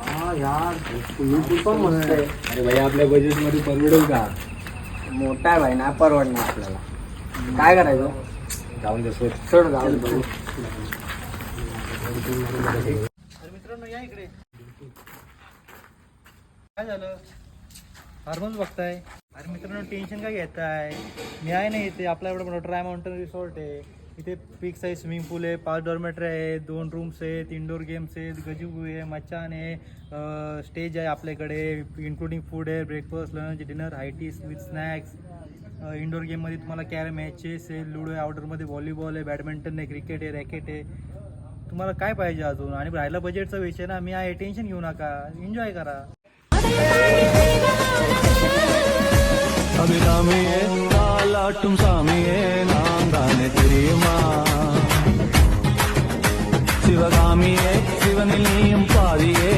हा यार स्विमिंग पूल पण मस्त आहे. अरे भाई आपल्या बजेट मध्ये परवडेल का? मोठा आहे भाई, नाही परवडणार आपल्याला. काय करायचं? जाऊन दे सोड. चढ जाऊ बघू. मित्रांनो या इकडे. काय झालं? हार्मोन्स बघताय? अरे मित्रांनो टेन्शन काय घेताय? मी आहे ना इथे. आपला एवढा मोठा ट्राय माउंटन रिसॉर्ट आहे. इथे पिक साईज स्विमिंग पूल आहे, 5 डॉर्मेटरी आहे, 2 रूम्स आहेत, इंडोर गेम्स आहेत, गजीबो आहे, मचान आहे, स्टेज आहे आपल्याकडे, इन्क्लुडिंग फूड आहे, breakfast, lunch, dinner, high T with snacks. Indoor गेममध्ये तुम्हाला कॅरम आहे, चेस आहे, लुडो आहे, आउटडोरमध्ये व्हॉलीबॉल आहे, बॅडमिंटन आहे, क्रिकेट आहे, रॅकेट आहे. तुम्हाला काय पाहिजे अजून? आणि राहिला बजेटचा विषय ना, मी आहे, टेन्शन घेऊ नका, एन्जॉय करा. അഭിരാമിയെ കാലാട്ടും സ്വാമിയെ നാം താനെ തിരിയുമാ ശിവകാമിയെ ശിവനിൽ നീയും പാതിയെ